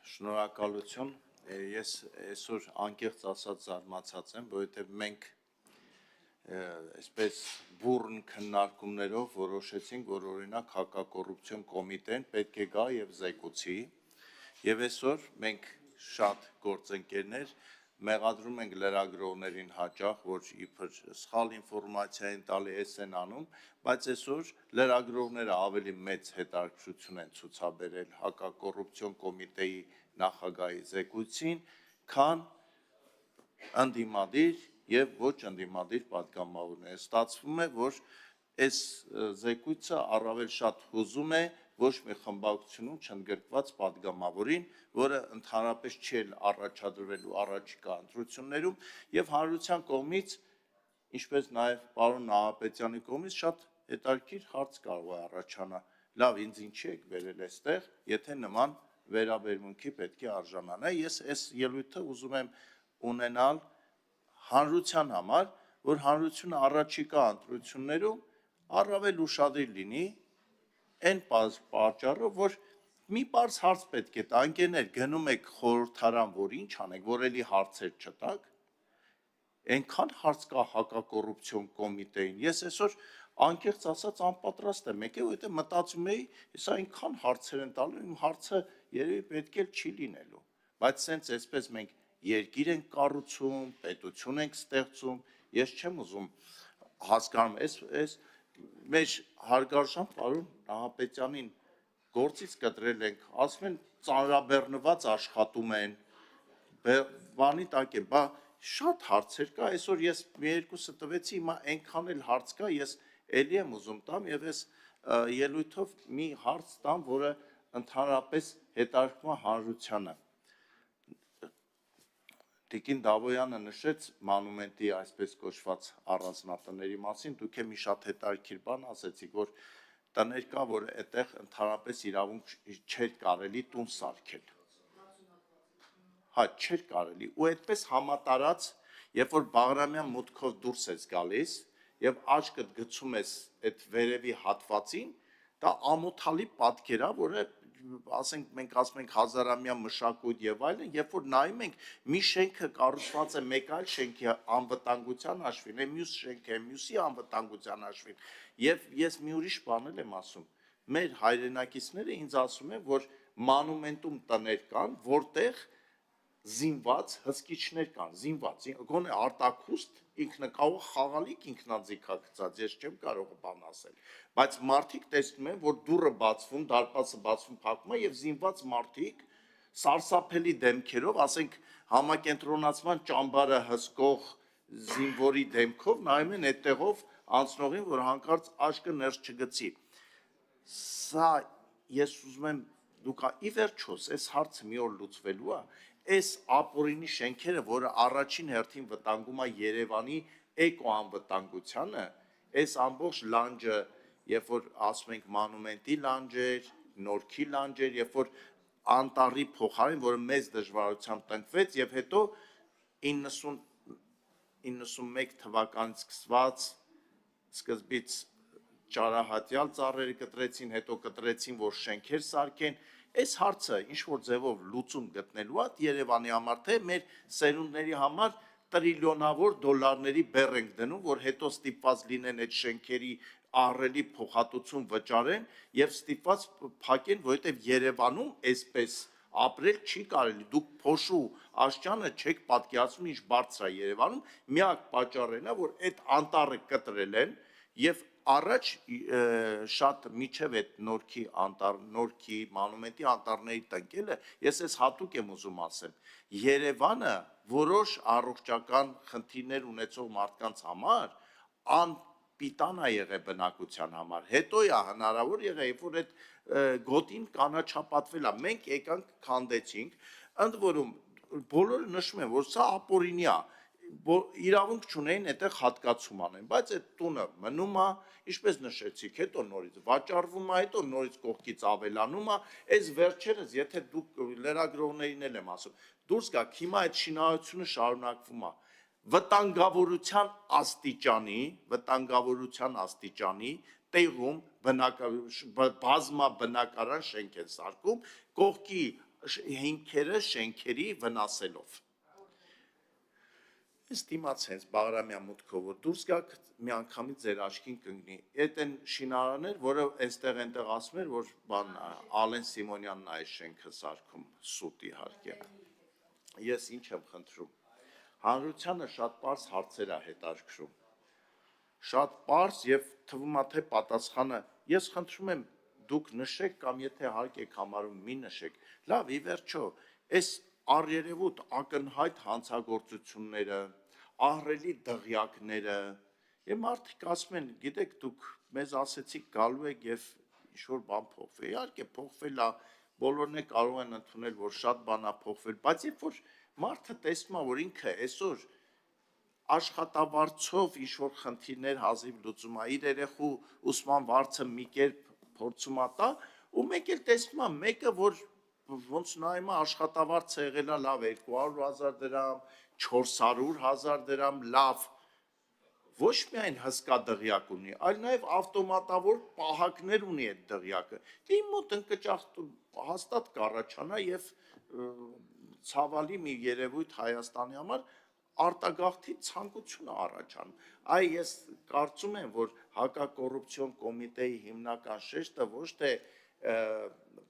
Շնորհակալություն, ես այսօր անկեղծ ասած զարմացած եմ, որովհետև մենք այսպես բուռն քննարկումներով որոշեցինք, որ օրինակ հակակոռուպցիոն կոմիտեն պետք է գա եւ զեկուցի, եւ այսօր մենք շատ գործընկերներ մեղադրում ենք լրագրողներին հաճախ, որ իբր սխալ ինֆորմացիա են տալի, էս են անում, բայց այսօր լրագրողները ավելի մեծ հետաքրքրություն են ցուցաբերել հակակոռուպցիոն կոմիտեի նախագահի զեկույցին, քան ընդդիմադիր եւ ոչ ընդդիմադիր պատգամավորները։ Ստացվում է, որ այս զեկույցը առավել շատ հուզում է ոչ մի խմբակցությունում չընդգրկված պատգամավորին, որը ընդհանրապես չի առաջադրվելու առաջիկա ընտրություններում եւ հանրության կողմից, ինչպես նաեւ պարոն Նահապետյանի կողմից շատ հետաքրքիր հարց կարող է առաջանալ։ Լավ, ինձ ինչի եք վերել այստեղ, եթե նման վերաբերմունքի պետք է արժանանա։ Ես այս ելույթը ուզում եմ ունենալ հանրության համար, որ հանրությունը առաջիկա ընտրություններում առավել ուշադիր լինի այն պատճառով, որ մի պարզ հարց պետք է տա, ընկերներ, գնում եք խորհրդարան, որ ինչ անեք, որ էլի հարցեր չտաք, այնքան հարց կա հակակոռուպցիոն կոմիտեին, ես այսօր անկեղծ ասած անպատրաստ եմ եկել, որովհետև մտածում էի, ես այնքան հարցեր են տալու, իմ հարցը երևի պետք էլ չի լինելու, բայց սենց այսպես մենք երկիր ենք կառուցում, պետություն ենք ստեղծում, ես չեմ ուզում հասկանում, այս մեր հարգարժան պարոն Նահապետյանին գործից կտրել ենք, ասում են ծանրաբեռնված աշխատում են, բանի տակ է, բա շատ հարցեր կա, այսօր ես մի երկուսը տվեցի, հիմա այնքան էլ հարց կա, ես էլի եմ ուզում տամ եւ այս ելույթով մի հարց տամ, որը ընդհանրապես հետաքրքրում է հանրությանը։ Տիկին Դավոյանը նշեց մանումենտի այսպես կոչված առանձնատների մասին, դուք մի շատ հետաքրքիր բան ասեցիք, որ տներ կա, որ այդտեղ ընդհանրապես իրավունք չէր կարելի տուն սարքել։ Հա, չէր կարելի, ու այդպես համատարած, երբ որ Բաղրամյան մուտքով դուրս ես գալիս եւ աչքդ գցում ես այդ վերևի հատվածին, դա ամոթալի պատկեր է, որը ասենք մենք ասում ենք հազարամյա մշակույթ եւ այլն, երբ որ նայում ենք մի շենքը կառուցված է մեկ այլ շենքի անվտանգության հաշվին, է մյուս շենքը, մյուսի անվտանգության հաշվին, եւ ես մի ուրիշ բան եմ ասում, մեր հայրենակիցները ինձ ասում են, որ մանումենտում տներ կան, որտեղ զինված հսկիչներ կան, զինված, գոնե արտաքուստ ինքնակահող խաղալիք ինքնաձիգակցած, ես չեմ կարող բան ասել, բայց մարդիկ տեսնում են, որ դուռը բացվում, դարպասը բացվում, փակվում է եւ զինված մարդիկ սարսափելի դեմքերով, ասենք համակենտրոնացման ճամբարը հսկող զինվորի դեմքով նայում են այդտեղով անցնողին, որ հանկարծ աչքը ներս չգցի։ Սա ես ուզում եմ դուք ի վերջոս այս հարցը մի օր լուծվելու է, այս ապօրինի շենքերը, որը առաջին հերթին վտանգում է Երևանի էկոանվտանգությանը, այս ամբողջ լանջը, երբ որ ասում ենք մանումենտի լանջեր, Նորքի լանջեր, երբ որ անտառի փոխարեն, որը մեծ դժվարությամբ տնկվեց, եւ հետո 91 թվականից սկսված սկզբից ճարահատյալ ծառերը կտրեցին, հետո կտրեցին, որ շենքեր սարքեն, այս հարցը ինչ-որ ձևով լուծում գտնելու է Երևանի համար, թե մեր սերունդների համար տրիլիոնավոր դոլարների բեռ ենք դնում, որ հետո ստիպված լինեն այդ շենքերի ահռելի փոխհատուցում վճարեն եւ ստիպված փակեն, որովհետեւ Երևանում այսպես ապրել չի կարելի, դուք փոշու աշճանը չեք պատկերացնում, ինչ բարձր է Երևանում, միակ պատճառն է, որ այդ անտառը կտրել են եւ առաջ շատ միջև այդ Նորքի մանումենտի անտառների տնկելը, ես այս հատուկ եմ ուզում ասեմ, Երևանը որոշ առողջական խնդիրներ ունեցող մարդկանց համար անպիտան է եղել բնակության համար, հետո է հնարավոր եղել, երբ որ այդ գոտին կանաչապատվել է, մենք եկանք քանդեցինք, ընդ որում բոլորը նշում են, որ սա ապօրինի է, իրավունք չունեին այդտեղ հատկացում անեն, բայց այդ տունը մնում է, ինչպես նշեցիք, հետո նորից վաճառվում է, հետո նորից կողքից ավելանում է, այս վերջերս, եթե դուք լրագրողներին էլ եմ ասում, դուրս գաք, հիմա այդ շինարարությունը շարունակվում է, վտանգավորության աստիճանի տեղում բազմաբնակարան շենք են սարքում, կողքի հիմքերը շենքերի վնասելով։ Ես դիմաց հենց Բաղրամյան մուտքով որ դուրս գաք միանգամից ձեր աչքին կընկնի։ Այդ են շինարաններ, որը այնտեղ ասում էր, որ բան Ալեն Սիմոնյանն է շենքը սարքում, սուտ իհարկե։ Ես ինչ եմ խնդրում։ Հանրությանը շատ པարզ հարցեր է հետաքրքրում։ Շատ པարզ եւ թվում է թե պատասխանը ես խնդրում եմ դուք նշեք կամ եթե հարկ եք համարում մի նշեք։ Լավ, ի վերջո, այս առերևույթ ակնհայտ հանցագործությունները, ահռելի դղյակները, եւ մարդիկ ասում են, գիտեք, դուք մեզ ասեցիք գալու եք եւ ինչ-որ բան փոխվի։ Իհարկե փոխվել է, բոլորն է կարող են ընդունել, որ շատ բան է փոխվել, բայց երբ որ մարդը տեսնում է, որ ինքը այսօր աշխատավարձով ինչ-որ խնդիրներ հազիվ լուծում է, իր երեխու ուսման վարձը մի կերպ փորձում է տա, ու մեկ էլ տեսնում է մեկը, որ ոնց նայում է աշխատավարձը եղել է լավ 200,000 դրամ, 400,000 դրամ, լավ, ոչ միայն հսկա դղյակ ունի, այլ նաև ավտոմատավոր պահակներ ունի այդ դղյակը։ Իմ մոտ ընկճախ հաստատ կառաջանա եւ ցավալի մի երևույթ Հայաստանի համար արտագաղթի ցանկությունը առաջանում։ Այ ես կարծում եմ, որ հակակոռուպցիոն կոմիտեի հիմնական շեշտը ոչ թե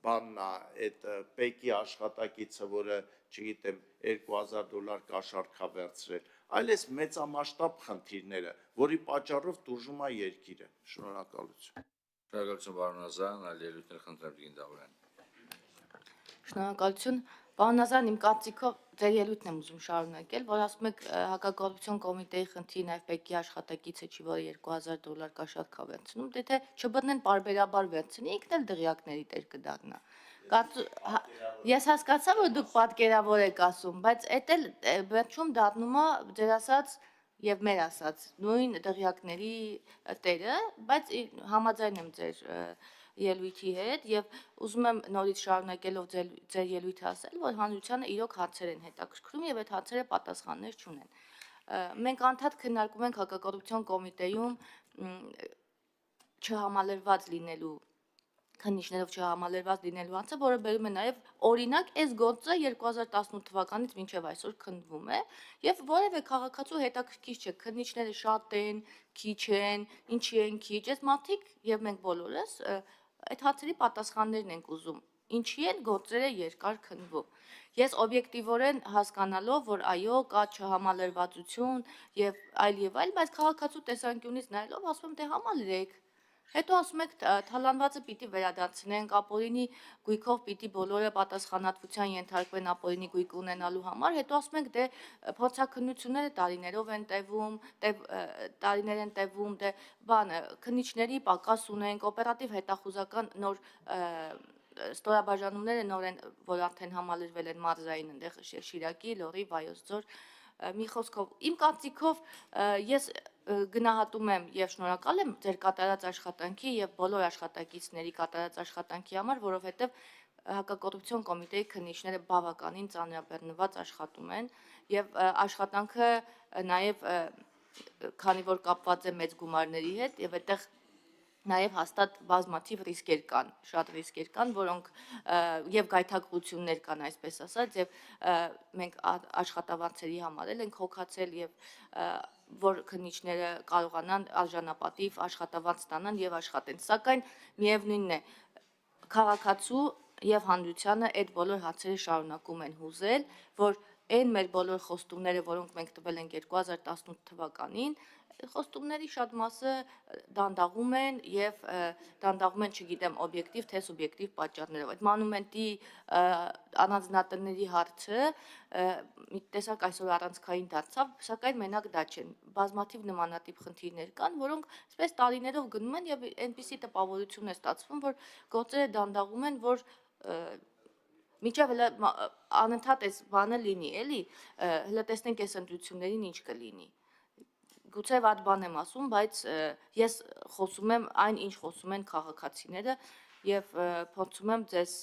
բանն է այդ պեկի աշխատակիցը, որը, չգիտեմ, $2,000 կաշառք է վերցրել, այլ էս մեծամասշտաբ խնդիրները, որի պատճառով տուժում է երկիրը։ Շնորհակալություն։ Շնորհակալություն, պարոն Ազարյան, այլ ելույթներ խնդրեմ Տիկին Դավոյան։ Շնորհակալություն։ Պարոն Ազարյան, իմ կարծիքով ձեր ելույթն եմ ուզում շարունակել, որ ասում եք հակակոռուպցիոն կոմիտեի խնդիրը նաև պեկի աշխատակիցը չի, որը $2,000 կաշառք է վերցնում, դե թե չբռնեն պարբերաբար վերցնի, ինքն էլ դղյակների տեր կդառնա։ Ես հասկացա, որ դուք պատկերավոր եք ասում, բայց էդ էլ վերջում դառնում է ձեր ասած եւ մեր ասած նույն դղյակների տերը, բայց համաձայն եմ ձեր ելույթի հետ եւ ուզում եմ նորից շարունակելով ձեր ելույթը ասել, որ հանրությանը իրոք հարցեր են հետաքրքրում եւ այդ հարցերը պատասխաններ չունեն։ Մենք անդադ քննարկում ենք հակակոռուպցիոն կոմիտեում չհամալրված լինելու քննիչներով չհամալրված լինելու անձը, որը բերում է նաև օրինակ այս գործը 2018 թվականից մինչև այսօր քննվում է եւ որևէ քաղաքացու հետաքրքիր չէ քննիչները շատ են, քիչ են, ինչի են քիչ, այս մարդիկ եւ մենք բոլորս այդ հարցերի պատասխաններն ենք ուզում, ինչի են գործերը երկար քննվում։ Ես օբյեկտիվորեն հասկանալով, որ այո, կա չհամալրվածություն եւ այլ, բայց քաղաքացու տեսանկյունից նայելով ասում եմ, դե համալրեք։ Հետո ասում եք թալանվածը պիտի վերադարձնենք, ապօրինի գույքով պիտի բոլորը պատասխանատվության ենթարկվեն ապօրինի գույք ունենալու համար, հետո ասում եք դե փորձաքննությունները տարիներով են տևում, դե բանը քննիչների պակաս ունենք, օպերատիվ հետախուզական նոր ստորաբաժանումները նոր են, որ արդեն համալրվել են մարզային այնտեղ Շիրակի, Լոռի, Վայոց ձոր, մի խոսքով իմ կարծիքով ես գնահատում եմ եւ շնորհակալ եմ ձեր կատարած աշխատանքի եւ բոլոր աշխատակիցների կատարած աշխատանքի համար, որովհետեւ հակակոռուպցիոն կոմիտեի քննիչները բավականին ծանրաբեռնված աշխատում են եւ աշխատանքը նաեւ քանի որ կապված է մեծ գումարների հետ եւ այդտեղ նաև հաստատ բազմաթիվ ռիսկեր կան, շատ ռիսկեր կան, որոնք եւ գայթակղություններ կան, այսպես ասած, եւ մենք աշխատավարձերի համար ենք հոգացել եւ որ քննիչները կարողանան արժանապատիվ աշխատավարձ ստանան եւ աշխատեն։ Սակայն միևնույնն է, քաղաքացու եւ հանրությանը այդ բոլոր հարցերը շարունակում են հուզել, որ այն մեր բոլոր խոստումները, որոնք մենք տվել ենք 2018 թվականին, խոստումների շատ մասը դանդաղում են եւ դանդաղում են, չգիտեմ, օբյեկտիվ թե սուբյեկտիվ պատճառներով։ Այդ մանումենտի առանձնատների հարցը մի տեսակ այսօր առանցքային դարձավ, սակայն մենակ դա չեն։ Բազմաթիվ նմանատիպ խնդիրներ կան, որոնք այսպես տարիներով գնում են եւ այնպիսի տպավորություն է ստացվում, որ գործերը դանդաղում են, որ միջև հələ անընդհատ այս բանը լինի, էլի, հələ տեսնենք այս ընտրություններին ինչ կլինի։ Գուցե վատ բան եմ ասում, բայց ես խոսում եմ այն, ինչ խոսում են քաղաքացիները եւ փորձում եմ ձեզ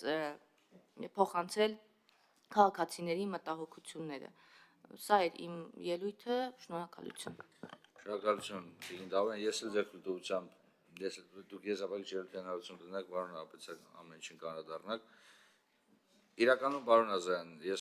փոխանցել քաղաքացիների մտահոգությունները։ Սա էր իմ ելույթը, շնորհակալություն։ Շնորհակալություն, Տիկին Դավոյան, ես էլ ձեր դուությամբ, դուք եզրափակիչ ելույթ հնարավորություն կունենաք, պարոն Ապեցյան, ամեն ինչին կանրադառնաք։ Իրականում, պարոն Ազարյան, ես